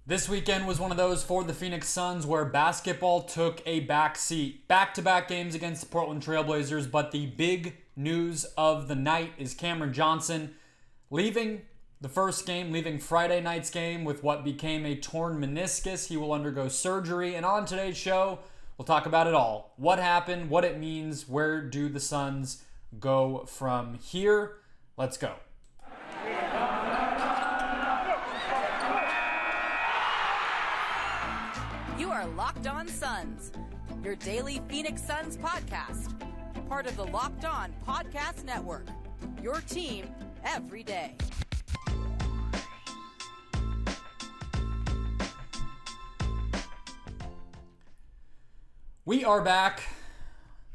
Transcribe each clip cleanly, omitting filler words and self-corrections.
This weekend was one of those for the Phoenix Suns where basketball took a backseat. Back-to-back games against the Portland Trailblazers, but the big news of the night is Cameron Johnson leaving the first game, leaving Friday night's game with what became a torn meniscus. He will undergo surgery, and on today's show, we'll talk about it all. What happened, what it means, where do the Suns go from here? Let's go. You are Locked On Suns, your daily Phoenix Suns podcast. Part of the Locked On Podcast Network, your team every day. We are back.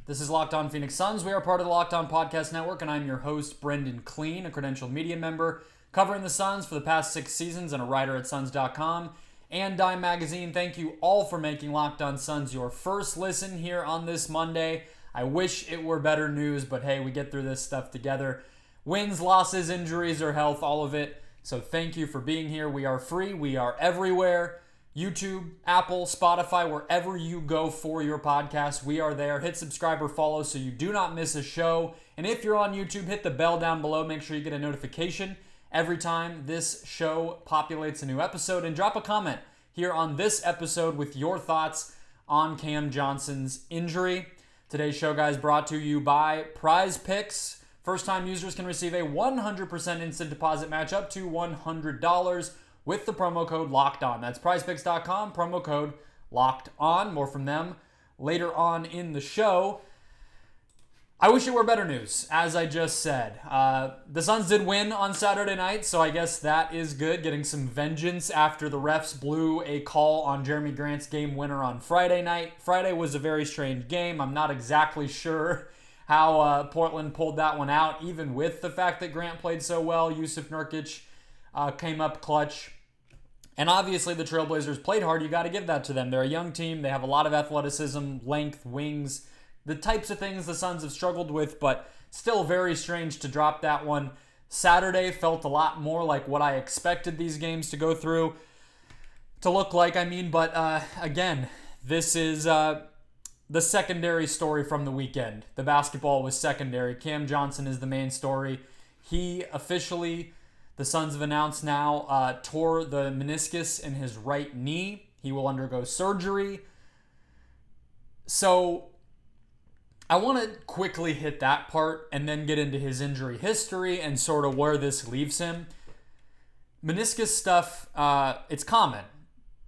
This is Locked On Phoenix Suns. We are part of the Locked On Podcast Network, and I'm your host, Brendon Kleen, a credentialed media member covering the Suns for the past 6 seasons and a writer at Suns.com and Dime Magazine. Thank you all for making Locked On Suns your first listen here on this Monday. I wish it were better news, but hey, we get through this stuff together. Wins, losses, injuries, or health, all of it. So thank you for being here. We are free. We are everywhere. YouTube, Apple, Spotify, wherever you go for your podcast, we are there. Hit subscribe or follow so you do not miss a show. And if you're on YouTube, hit the bell down below. Make sure you get a notification every time this show populates a new episode. And drop a comment here on this episode with your thoughts on Cam Johnson's injury. Today's show, guys, brought to you by Prize Picks. First-time users can receive a 100% instant deposit match up to $100 with the promo code LOCKEDON. That's prizepicks.com, promo code LOCKEDON. More from them later on in the show. I wish it were better news, as I just said. The Suns did win on Saturday night, so I guess that is good. Getting some vengeance after the refs blew a call on Jeremy Grant's game winner on Friday night. Friday was a very strange game. I'm not exactly sure how Portland pulled that one out, even with the fact that Grant played so well. Yusuf Nurkic came up clutch. And obviously the Trailblazers played hard. You got to give that to them. They're a young team. They have a lot of athleticism, length, wings, the types of things the Suns have struggled with, but still very strange to drop that one. Saturday felt a lot more like what I expected these games to go through, to look like, but again, this is the secondary story from the weekend. The basketball was secondary. Cam Johnson is the main story. He officially, the Suns have announced now, tore the meniscus in his right knee. He will undergo surgery. So I want to quickly hit that part and then get into his injury history and sort of where this leaves him. Meniscus stuff, it's common,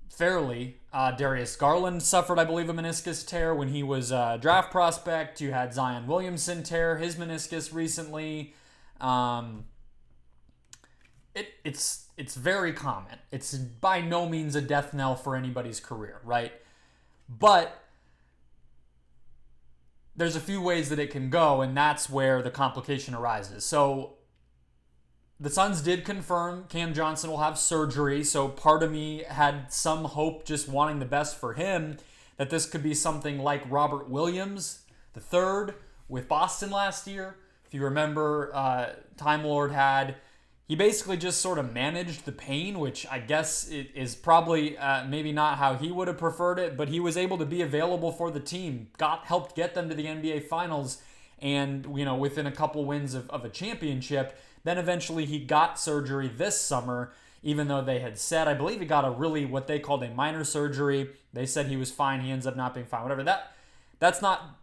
fairly. Darius Garland suffered, I believe, a meniscus tear when he was a draft prospect. You had Zion Williamson tear his meniscus recently. It's very common. It's by no means a death knell for anybody's career, right? But there's a few ways that it can go, and that's where the complication arises. So the Suns did confirm Cam Johnson will have surgery, so part of me had some hope, just wanting the best for him, that this could be something like Robert Williams III with Boston last year. If you remember, Time Lord he basically just sort of managed the pain, which I guess it is probably maybe not how he would have preferred it, but he was able to be available for the team, helped get them to the NBA Finals, and within a couple wins of a championship. Then eventually he got surgery this summer, even though they had said, I believe he got a really what they called a minor surgery. They said he was fine. He ends up not being fine. Whatever. That's not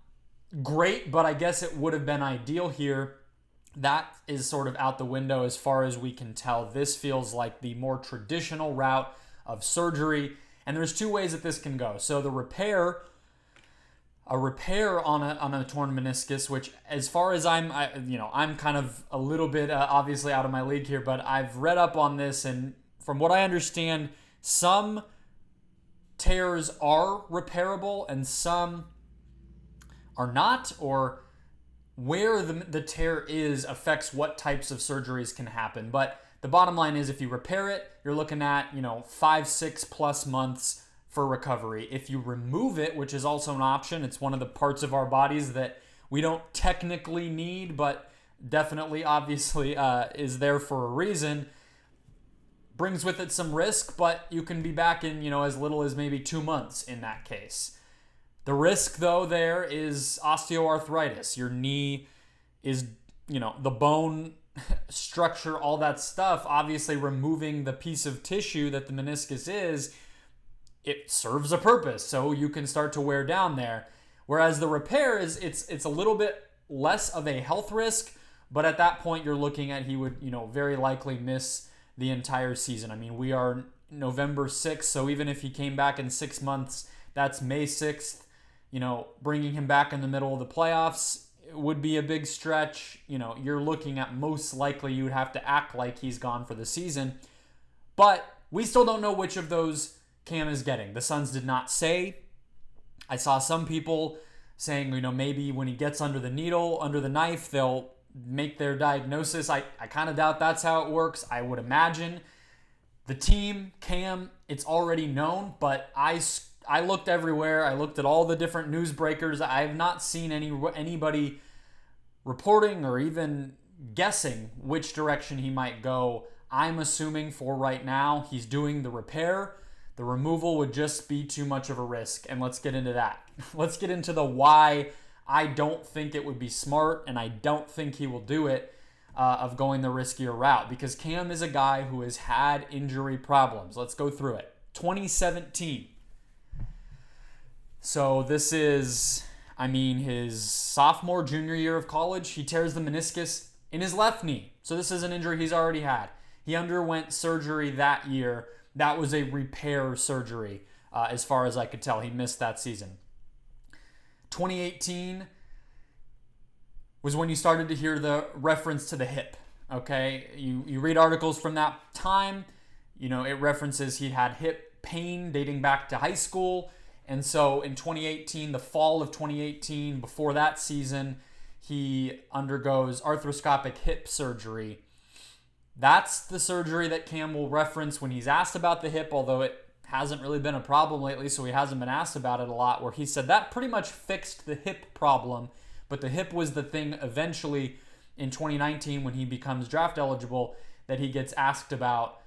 great, but I guess it would have been ideal here. That is sort of out the window as far as we can tell. This feels like the more traditional route of surgery. And there's 2 ways that this can go. So a repair on a torn meniscus, which as far as I'm kind of a little bit obviously out of my league here, but I've read up on this, and from what I understand, some tears are repairable and some are not, or where the tear is affects what types of surgeries can happen. But the bottom line is, if you repair it, you're looking at 5-6 plus months for recovery. If you remove it, which is also an option, it's one of the parts of our bodies that we don't technically need, but definitely obviously is there for a reason. brings with it some risk, but you can be back in, as little as maybe 2 months in that case. The risk, though, there is osteoarthritis. Your knee is, the bone structure, all that stuff. Obviously, removing the piece of tissue that the meniscus is, it serves a purpose, so you can start to wear down there. Whereas the repair it's a little bit less of a health risk, but at that point you're looking at he would, very likely miss the entire season. I mean, we are November 6th, so even if he came back in 6 months, that's May 6th. Bringing him back in the middle of the playoffs would be a big stretch. You're looking at most likely you would have to act like he's gone for the season. But we still don't know which of those Cam is getting. The Suns did not say. I saw some people saying, maybe when he gets under the needle, under the knife, they'll make their diagnosis. I kind of doubt that's how it works. I would imagine the team, Cam, it's already known, but I looked everywhere. I looked at all the different newsbreakers. I have not seen anybody reporting or even guessing which direction he might go. I'm assuming for right now he's doing the repair. The removal would just be too much of a risk, and let's get into that. Let's get into the why I don't think it would be smart, and I don't think he will do it, of going the riskier route, because Cam is a guy who has had injury problems. Let's go through it. 2017. So this is, his sophomore, junior year of college. He tears the meniscus in his left knee. So this is an injury he's already had. He underwent surgery that year. That was a repair surgery, as far as I could tell. He missed that season. 2018 was when you started to hear the reference to the hip, okay? You read articles from that time, it references he had hip pain dating back to high school. And so in 2018, the fall of 2018, before that season, he undergoes arthroscopic hip surgery. That's the surgery that Cam will reference when he's asked about the hip, although it hasn't really been a problem lately, so he hasn't been asked about it a lot, where he said that pretty much fixed the hip problem, but the hip was the thing eventually in 2019 when he becomes draft eligible that he gets asked about,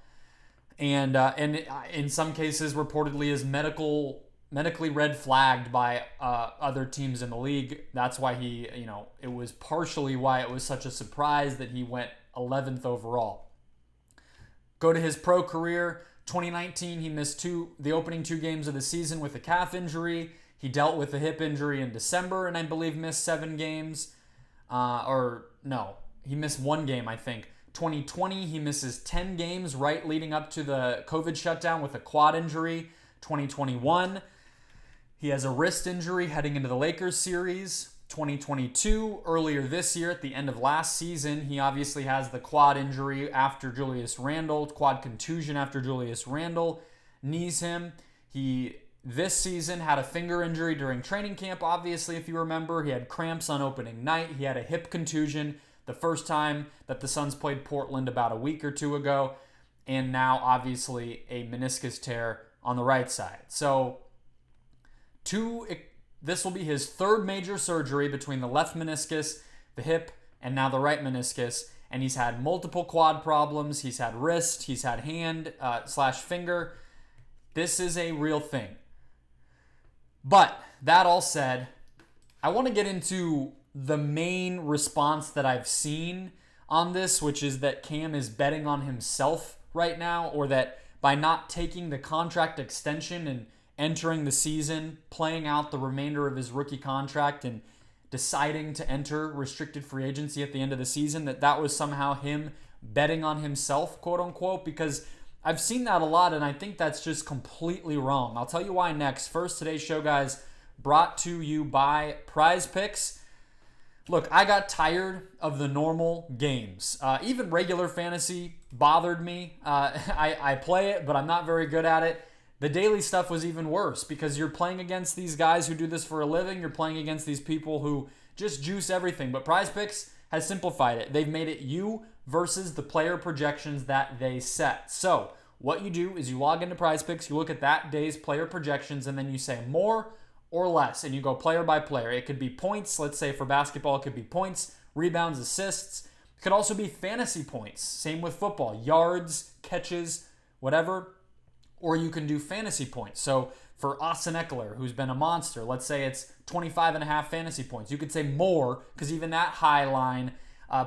and in some cases reportedly is medically red flagged by other teams in the league. That's why it was partially why it was such a surprise that he went 11th overall. Go to his pro career. 2019, he missed the opening 2 games of the season with a calf injury. He dealt with a hip injury in December and I believe missed 7 games. He missed 1 game, I think. 2020, he misses 10 games right leading up to the COVID shutdown with a quad injury. 2021, he has a wrist injury heading into the Lakers series. 2022, earlier this year, at the end of last season, he obviously has the quad injury after quad contusion after Julius Randle knees him. He, this season, had a finger injury during training camp, obviously, if you remember. He had cramps on opening night. He had a hip contusion the first time that the Suns played Portland about a week or 2 ago. And now, obviously, a meniscus tear on the right side. So, this will be his 3rd major surgery between the left meniscus, the hip, and now the right meniscus. And he's had multiple quad problems. He's had wrist. He's had hand / finger. This is a real thing. But that all said, I want to get into the main response that I've seen on this, which is that Cam is betting on himself right now, or that by not taking the contract extension and entering the season, playing out the remainder of his rookie contract and deciding to enter restricted free agency at the end of the season, that was somehow him betting on himself, quote unquote, because I've seen that a lot and I think that's just completely wrong. I'll tell you why next. First, today's show, guys, brought to you by Prize Picks. Look, I got tired of the normal games. Even regular fantasy bothered me. I play it, but I'm not very good at it. The daily stuff was even worse because you're playing against these guys who do this for a living. You're playing against these people who just juice everything. But Prize Picks has simplified it. They've made it you versus the player projections that they set. So what you do is you log into Prize Picks, you look at that day's player projections, and then you say more or less, and you go player by player. It could be points. Let's say for basketball, it could be points, rebounds, assists. It could also be fantasy points. Same with football. Yards, catches, whatever. Or you can do fantasy points. So for Austin Eckler, who's been a monster, let's say it's 25.5 fantasy points. You could say more, because even that high line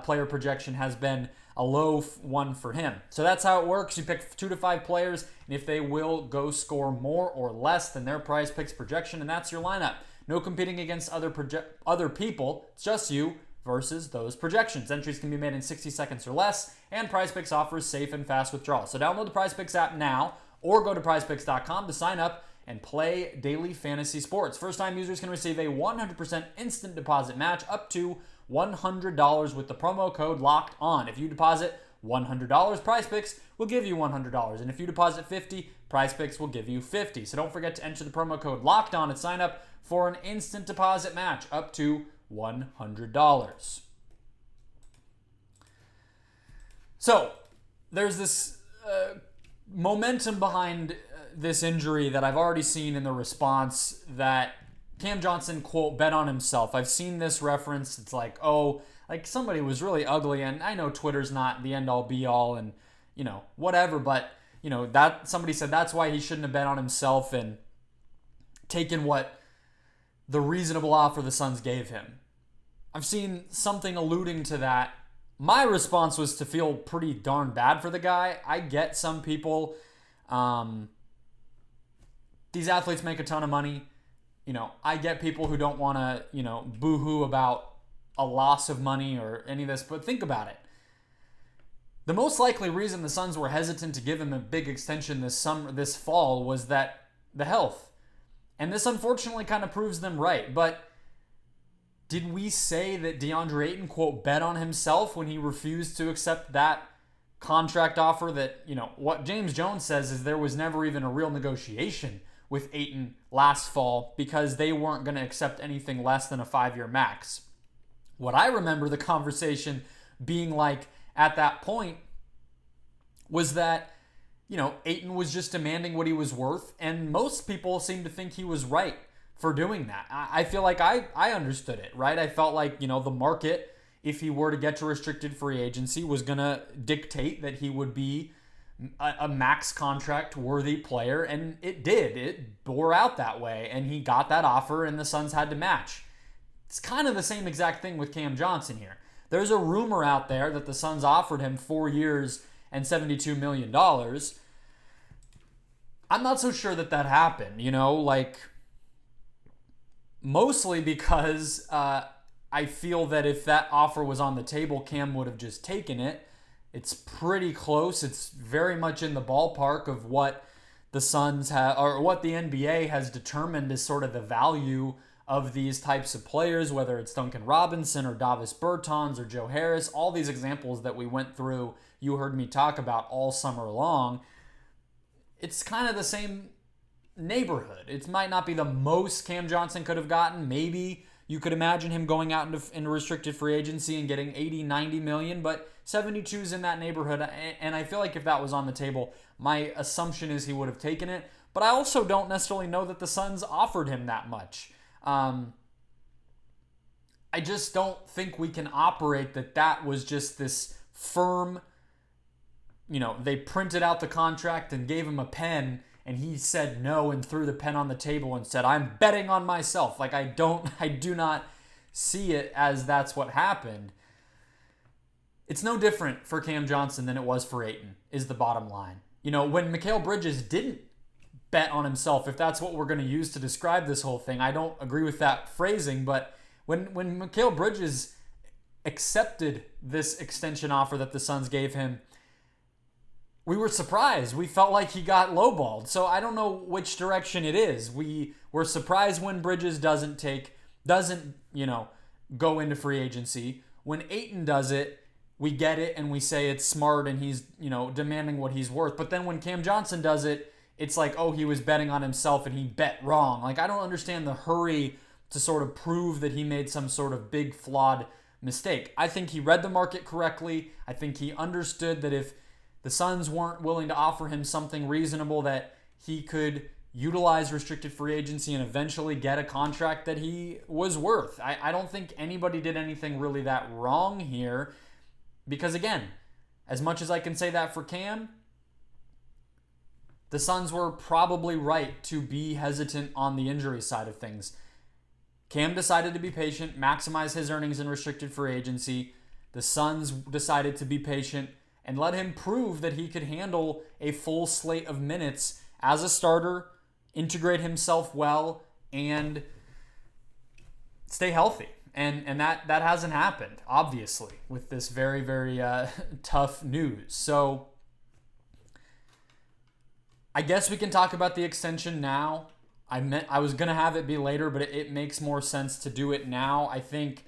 player projection has been a low one for him. So that's how it works. You pick 2 to 5 players, and if they will go score more or less than their prize picks projection, and that's your lineup. No competing against other people. It's just you versus those projections. Entries can be made in 60 seconds or less, and Prize Picks offers safe and fast withdrawals. So download the Prize Picks app now, or go to prizepicks.com to sign up and play daily fantasy sports. First-time users can receive a 100% instant deposit match up to $100 with the promo code LOCKEDON. If you deposit $100, PrizePicks will give you $100. And if you deposit $50, PrizePicks will give you $50. So don't forget to enter the promo code LOCKEDON and sign up for an instant deposit match up to $100. So there's this momentum behind this injury that I've already seen in the response that Cam Johnson, quote, bet on himself. I've seen this reference. It's like, oh, like somebody was really ugly, and I know Twitter's not the end-all be-all and, you know, whatever, but, you know, that somebody said that's why he shouldn't have bet on himself and taken what the reasonable offer the Suns gave him. I've seen something alluding to that. My response was to feel pretty darn bad for the guy. I get some people, these athletes make a ton of money. You know, I get people who don't want to, you know, boo-hoo about a loss of money or any of this, but think about it. The most likely reason the Suns were hesitant to give him a big extension this fall was that the health. And this unfortunately kind of proves them right. But did we say that Deandre Ayton, quote, bet on himself when he refused to accept that contract offer that, you know, what James Jones says is there was never even a real negotiation with Ayton last fall because they weren't going to accept anything less than a 5-year max. What I remember the conversation being like at that point was that, you know, Ayton was just demanding what he was worth, and most people seem to think he was right for doing that. I feel like I understood it, right? I felt like, you know, the market, if he were to get to restricted free agency, was going to dictate that he would be a max contract worthy player, and it did. It bore out that way, and he got that offer, and the Suns had to match. It's kind of the same exact thing with Cam Johnson here. There's a rumor out there that the Suns offered him 4 years and $72 million. I'm not so sure that happened, you know, like, mostly because I feel that if that offer was on the table, Cam would have just taken it. It's pretty close. It's very much in the ballpark of what the Suns have, or what the NBA has determined is sort of the value of these types of players, whether it's Duncan Robinson or Davis Bertans or Joe Harris, all these examples that we went through, you heard me talk about all summer long. It's kind of the same neighborhood. It might not be the most Cam Johnson could have gotten. Maybe you could imagine him going out into restricted free agency and getting 80, 90 million, but 72 is in that neighborhood. And I feel like if that was on the table, my assumption is he would have taken it. But I also don't necessarily know that the Suns offered him that much. I just don't think we can operate that was just this firm, you know, they printed out the contract and gave him a pen and he said no and threw the pen on the table and said, I'm betting on myself. Like, I do not see it as that's what happened. It's no different for Cam Johnson than it was for Ayton, is the bottom line. You know, when Mikal Bridges didn't bet on himself, if that's what we're going to use to describe this whole thing, I don't agree with that phrasing, but when Mikal Bridges accepted this extension offer that the Suns gave him, we were surprised. We felt like he got lowballed. So I don't know which direction it is. We were surprised when Bridges doesn't, you know, go into free agency. When Ayton does it, we get it and we say it's smart and he's, you know, demanding what he's worth. But then when Cam Johnson does it, it's like, oh, he was betting on himself and he bet wrong. Like, I don't understand the hurry to sort of prove that he made some sort of big flawed mistake. I think he read the market correctly. I think he understood that if the Suns weren't willing to offer him something reasonable, that he could utilize restricted free agency and eventually get a contract that he was worth. I don't think anybody did anything really that wrong here because, again, as much as I can say that for Cam, the Suns were probably right to be hesitant on the injury side of things. Cam decided to be patient, maximize his earnings in restricted free agency. The Suns decided to be patient and let him prove that he could handle a full slate of minutes as a starter, integrate himself well, and stay healthy. And that hasn't happened, obviously, with this very, very tough news. So I guess we can talk about the extension now. I was going to have it be later, but it makes more sense to do it now. I think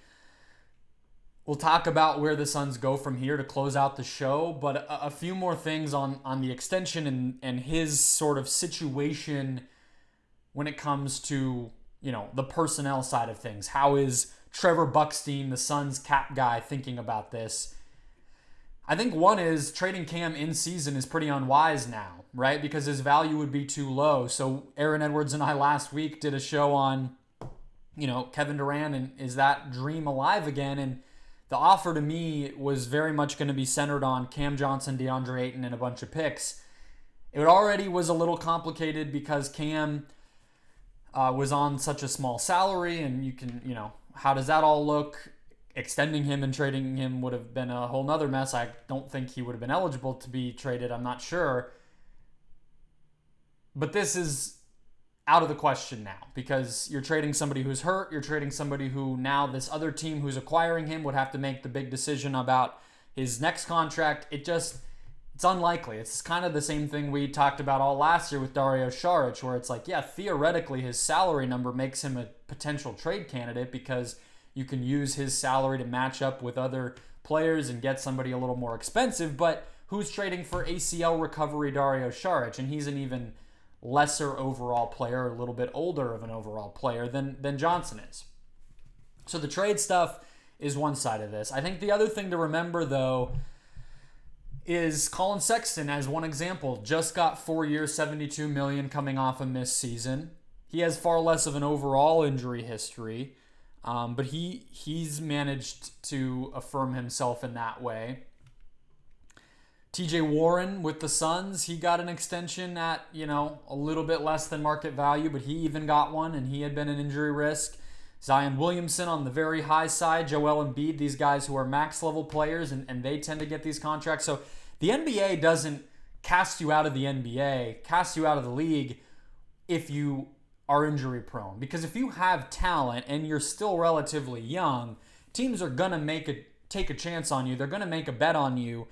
we'll talk about where the Suns go from here to close out the show, but a few more things on the extension and his sort of situation when it comes to, the personnel side of things. How is Trevor Buckstein, the Suns cap guy, thinking about this? I think one is trading Cam in season is pretty unwise now, right? Because his value would be too low. So Aaron Edwards and I last week did a show on, Kevin Durant and is that dream alive again? And the offer to me was very much going to be centered on Cam Johnson, DeAndre Ayton, and a bunch of picks. It already was a little complicated because Cam was on such a small salary, and you can, how does that all look? Extending him and trading him would have been a whole nother mess. I don't think he would have been eligible to be traded. I'm not sure. But this is out of the question now because you're trading somebody who's hurt. You're trading somebody who now this other team who's acquiring him would have to make the big decision about his next contract. It's unlikely. It's kind of the same thing we talked about all last year with Dario Saric, where it's like, yeah, theoretically his salary number makes him a potential trade candidate because you can use his salary to match up with other players and get somebody a little more expensive, but who's trading for ACL recovery Dario Saric? And he's an even lesser overall player, a little bit older of an overall player than Johnson is. So the trade stuff is one side of this. I think the other thing to remember, though, is Colin Sexton, as one example, just got 4 years, $72 million coming off a missed season. He has far less of an overall injury history. But he's managed to affirm himself in that way. TJ Warren with the Suns, he got an extension at, a little bit less than market value, but he even got one, and he had been an injury risk. Zion Williamson on the very high side, Joel Embiid, these guys who are max level players, and they tend to get these contracts. So the NBA doesn't cast you out of the NBA, cast you out of the league if you are injury prone. Because if you have talent and you're still relatively young, teams are going to take a chance on you. They're going to make a bet on you.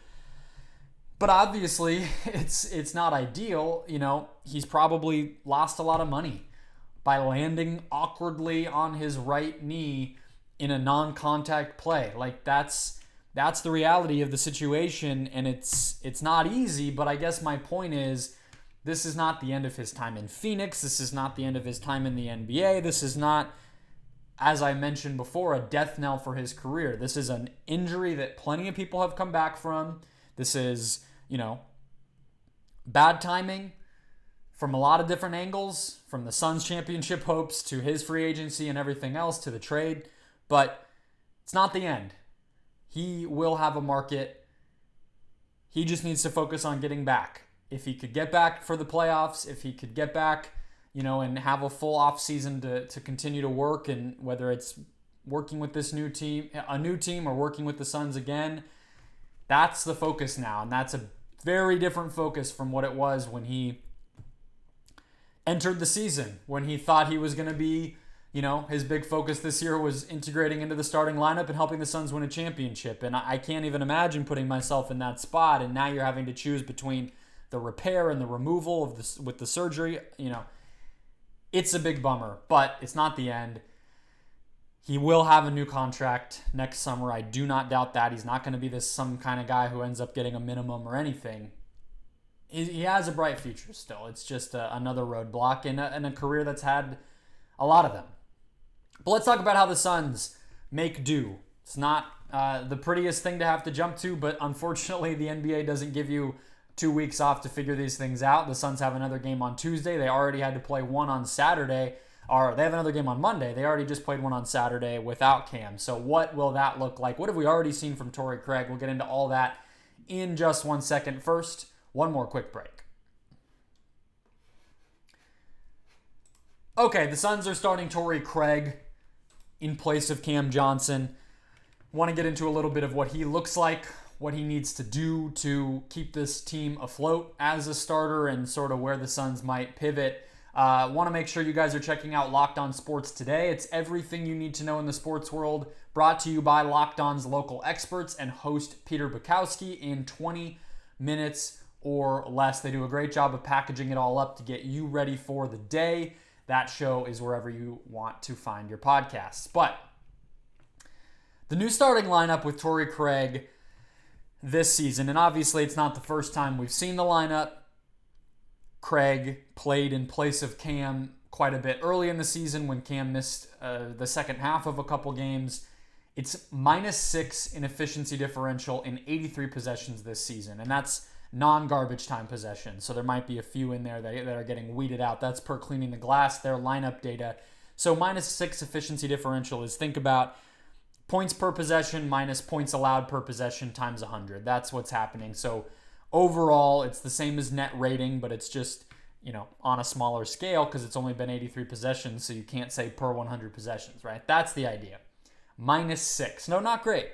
But obviously, it's not ideal. He's probably lost a lot of money by landing awkwardly on his right knee in a non-contact play. Like that's the reality of the situation, and it's not easy, but I guess my point is this is not the end of his time in Phoenix. This is not the end of his time in the NBA. This is not, as I mentioned before, a death knell for his career. This is an injury that plenty of people have come back from. This is, bad timing from a lot of different angles, from the Suns championship hopes to his free agency and everything else to the trade. But it's not the end. He will have a market. He just needs to focus on getting back. If he could get back for the playoffs, if he could get back, and have a full off season to continue to work, and whether it's working with this new team, or working with the Suns again, that's the focus now. And that's a very different focus from what it was when he entered the season, when he thought he was going to be, his big focus this year was integrating into the starting lineup and helping the Suns win a championship. And I can't even imagine putting myself in that spot. And now you're having to choose between the repair and the removal of this with the surgery. It's a big bummer, but it's not the end. He will have a new contract next summer. I do not doubt that. He's not going to be some kind of guy who ends up getting a minimum or anything. He has a bright future still. It's just another roadblock in a career that's had a lot of them. But let's talk about how the Suns make do. It's not the prettiest thing to have to jump to, but unfortunately the NBA doesn't give you 2 weeks off to figure these things out. The Suns have another game on Tuesday. They already had to play one on Saturday. Or they have another game on Monday. They already just played one on Saturday without Cam. So what will that look like? What have we already seen from Torrey Craig? We'll get into all that in just 1 second. First, one more quick break. Okay, the Suns are starting Torrey Craig in place of Cam Johnson. Want to get into a little bit of what he looks like, what he needs to do to keep this team afloat as a starter, and sort of where the Suns might pivot. Want to make sure you guys are checking out Locked On Sports Today. It's everything you need to know in the sports world, brought to you by Locked On's local experts and host Peter Bukowski in 20 minutes or less. They do a great job of packaging it all up to get you ready for the day. That show is wherever you want to find your podcasts. But the new starting lineup with Torrey Craig this season, and obviously it's not the first time we've seen the lineup. Craig played in place of Cam quite a bit early in the season when Cam missed the second half of a couple games. It's -6 in efficiency differential in 83 possessions this season, and that's non-garbage time possessions. So there might be a few in there that are getting weeded out. That's per Cleaning the Glass, their lineup data. So -6 efficiency differential is, think about points per possession minus points allowed per possession times 100. That's what's happening. So overall, it's the same as net rating, but it's just, on a smaller scale because it's only been 83 possessions, so you can't say per 100 possessions, right? That's the idea. -6. No, not great.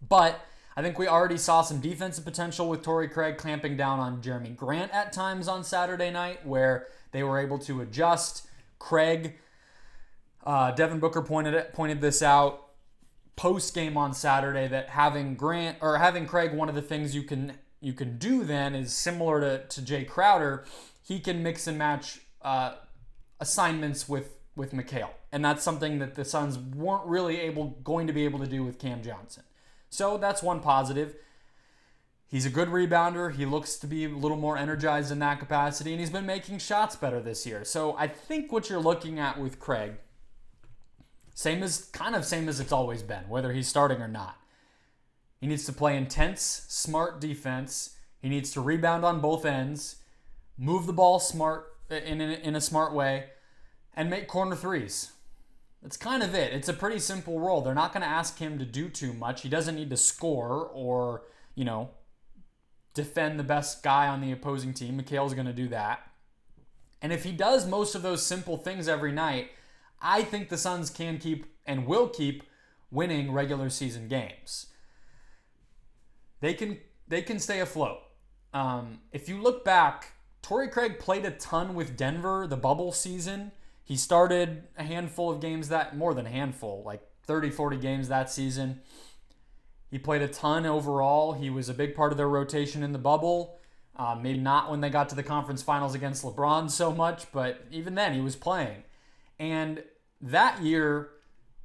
But I think we already saw some defensive potential with Torrey Craig clamping down on Jeremy Grant at times on Saturday night, where they were able to adjust. Craig, Devin Booker pointed this out post-game on Saturday, that having Craig, one of the things you can do then is similar to Jae Crowder. He can mix and match assignments with Mikal. And that's something that the Suns weren't really going to be able to do with Cam Johnson. So that's one positive. He's a good rebounder. He looks to be a little more energized in that capacity, and he's been making shots better this year. So I think what you're looking at with Craig, same as it's always been, whether he's starting or not. He needs to play intense, smart defense. He needs to rebound on both ends, move the ball in a smart way, and make corner threes. That's kind of it. It's a pretty simple role. They're not going to ask him to do too much. He doesn't need to score or, defend the best guy on the opposing team. Mikal's going to do that. And if he does most of those simple things every night, I think the Suns can keep and will keep winning regular season games. They can stay afloat. If you look back, Torrey Craig played a ton with Denver the bubble season. He started a handful of games, more than a handful, like 30, 40 games that season. He played a ton overall. He was a big part of their rotation in the bubble. Maybe not when they got to the conference finals against LeBron so much, but even then he was playing. And that year,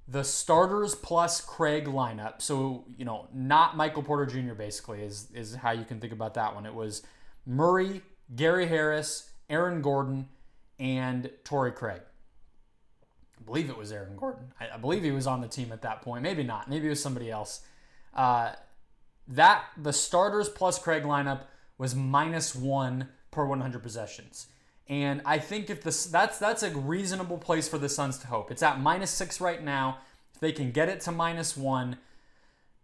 the starters plus Craig lineup, so, not Michael Porter Jr. basically is how you can think about that one. It was Murray, Gary Harris, Aaron Gordon, and Torrey Craig. I believe it was Aaron Gordon. I believe he was on the team at that point. Maybe not. Maybe it was somebody else. The starters plus Craig lineup was -1 per 100 possessions. And I think if that's a reasonable place for the Suns to hope. It's at -6 right now. If they can get it to -1,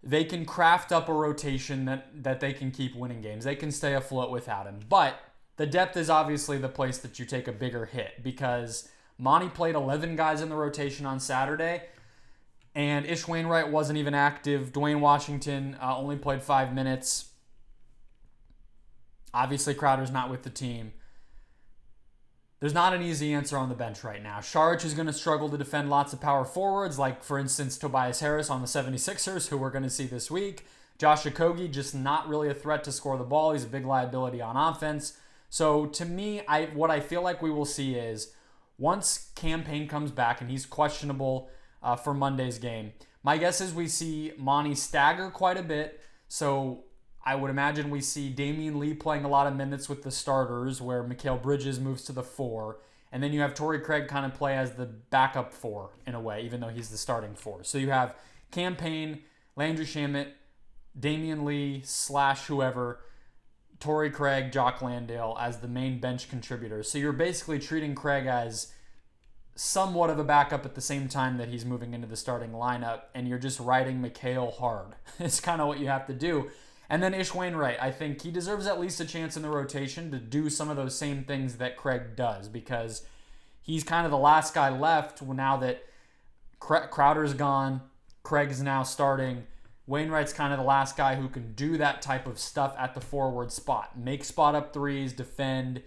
they can craft up a rotation that they can keep winning games. They can stay afloat without him. But the depth is obviously the place that you take a bigger hit, because Monty played 11 guys in the rotation on Saturday, and Ish Wainwright wasn't even active. Dwayne Washington only played 5 minutes. Obviously, Crowder's not with the team. There's not an easy answer on the bench right now. Saric is going to struggle to defend lots of power forwards, like, for instance, Tobias Harris on the 76ers, who we're going to see this week. Josh Okogie, just not really a threat to score the ball. He's a big liability on offense. So, to me, what I feel like we will see is, once Cam Payne comes back, and he's questionable for Monday's game, my guess is we see Monty stagger quite a bit. So I would imagine we see Damian Lee playing a lot of minutes with the starters, where Mikal Bridges moves to the 4. And then you have Torrey Craig kind of play as the backup 4 in a way, even though he's the starting 4. So you have Cam Payne, Landry Shamet, Damian Lee / whoever, Torrey Craig, Jock Landale as the main bench contributors. So you're basically treating Craig as somewhat of a backup at the same time that he's moving into the starting lineup, and you're just riding Mikal hard. It's kind of what you have to do. And then Ish Wainwright, I think he deserves at least a chance in the rotation to do some of those same things that Craig does, because he's kind of the last guy left now that Crowder's gone, Craig's now starting. Wainwright's kind of the last guy who can do that type of stuff at the forward spot. Make spot up threes, defend,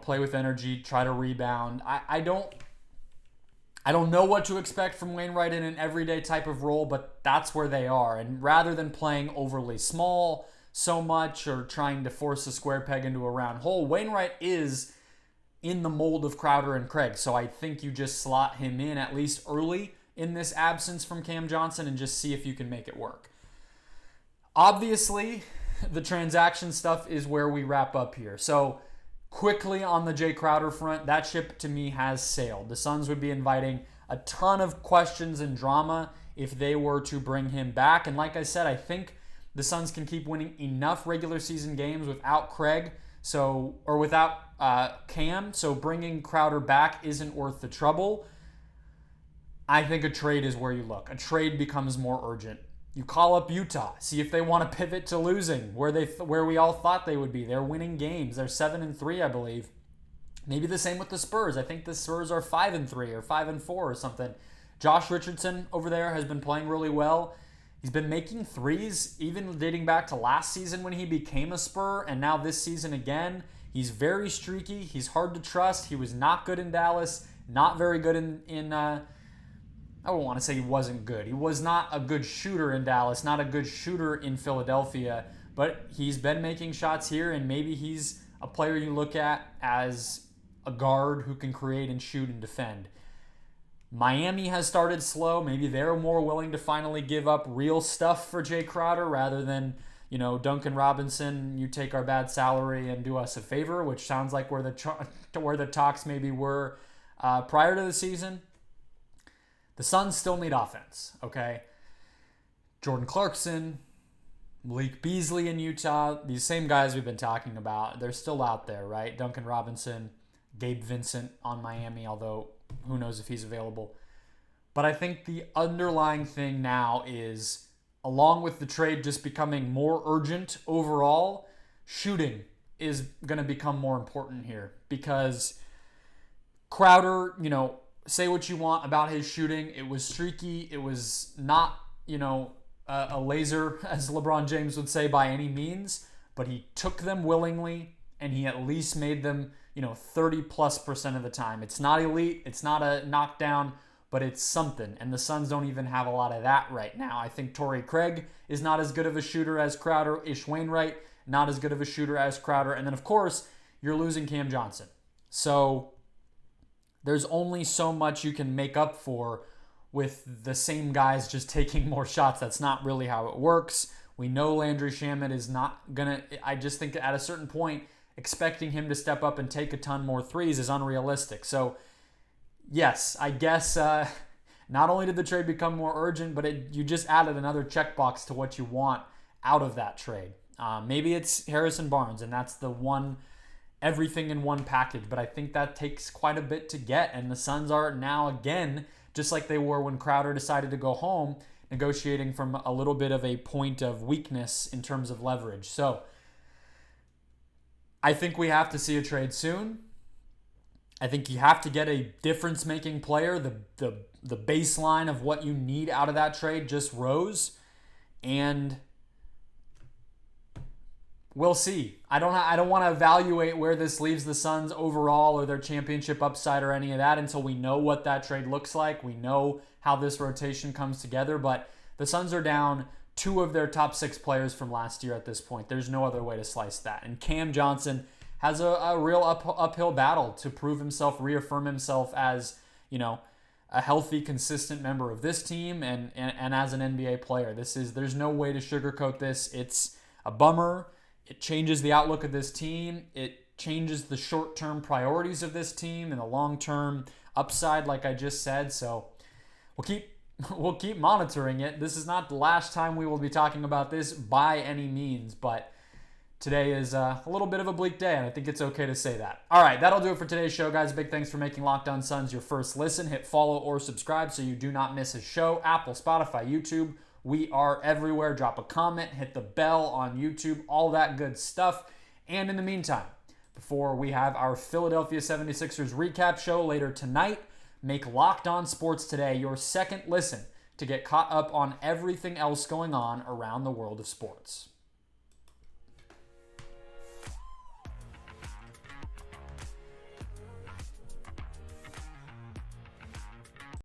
play with energy, try to rebound. I don't know what to expect from Wainwright in an everyday type of role, but that's where they are. And rather than playing overly small so much or trying to force a square peg into a round hole, Wainwright is in the mold of Crowder and Craig. So I think you just slot him in at least early in this absence from Cam Johnson and just see if you can make it work. Obviously, the transaction stuff is where we wrap up here. So quickly on the Jae Crowder front, that ship to me has sailed. The Suns would be inviting a ton of questions and drama if they were to bring him back. And like I said, I think the Suns can keep winning enough regular season games without Craig, or without Cam. So bringing Crowder back isn't worth the trouble. I think a trade is where you look. A trade becomes more urgent. You call up Utah, see if they want to pivot to losing, where we all thought they would be. They're winning games. They're 7-3, I believe. Maybe the same with the Spurs. I think the Spurs are 5-3 or 5-4 or something. Josh Richardson over there has been playing really well. He's been making threes, even dating back to last season when he became a Spur, and now this season again. He's very streaky. He's hard to trust. He was not good in Dallas, not very good in I don't want to say he wasn't good. He was not a good shooter in Dallas, not a good shooter in Philadelphia, but he's been making shots here, and maybe he's a player you look at as a guard who can create and shoot and defend. Miami has started slow. Maybe they're more willing to finally give up real stuff for Jae Crowder rather than, Duncan Robinson, you take our bad salary and do us a favor, which sounds like where the talks maybe were prior to the season. The Suns still need offense, okay? Jordan Clarkson, Malik Beasley in Utah, these same guys we've been talking about, they're still out there, right? Duncan Robinson, Gabe Vincent on Miami, although who knows if he's available. But I think the underlying thing now is, along with the trade just becoming more urgent overall, shooting is going to become more important here. Because Crowder, say what you want about his shooting. It was streaky. It was not, a laser, as LeBron James would say, by any means. But he took them willingly, and he at least made them, 30+% of the time. It's not elite. It's not a knockdown, but it's something. And the Suns don't even have a lot of that right now. I think Torrey Craig is not as good of a shooter as Crowder. Ish Wainwright, not as good of a shooter as Crowder. And then, of course, you're losing Cam Johnson. So there's only so much you can make up for with the same guys just taking more shots. That's not really how it works. We know Landry Shamet is not going to... I just think at a certain point, expecting him to step up and take a ton more threes is unrealistic. So, yes, I guess not only did the trade become more urgent, but you just added another checkbox to what you want out of that trade. Maybe it's Harrison Barnes, and that's the one... everything in one package, but I think that takes quite a bit to get, and the Suns are now again, just like they were when Crowder decided to go home, negotiating from a little bit of a point of weakness in terms of leverage. So I think we have to see a trade soon. I think you have to get a difference-making player. The baseline of what you need out of that trade just rose, and we'll see. I don't want to evaluate where this leaves the Suns overall or their championship upside or any of that until we know what that trade looks like. We know how this rotation comes together, but the Suns are down 2 of their top 6 players from last year at this point. There's no other way to slice that. And Cam Johnson has a real uphill battle to prove himself, reaffirm himself as, a healthy, consistent member of this team and as an NBA player. There's no way to sugarcoat this. It's a bummer. It changes the outlook of this team. It changes the short-term priorities of this team and the long-term upside, like I just said. So we'll keep monitoring it. This is not the last time we will be talking about this by any means, but today is a little bit of a bleak day, and I think it's okay to say that. All right, that'll do it for today's show, guys. Big thanks for making Locked On Suns your first listen. Hit follow or subscribe so you do not miss a show. Apple, Spotify, YouTube. We are everywhere. Drop a comment, hit the bell on YouTube, all that good stuff. And in the meantime, before we have our Philadelphia 76ers recap show later tonight. Make Locked On Sports Today your second listen to get caught up on everything else going on around the world of sports.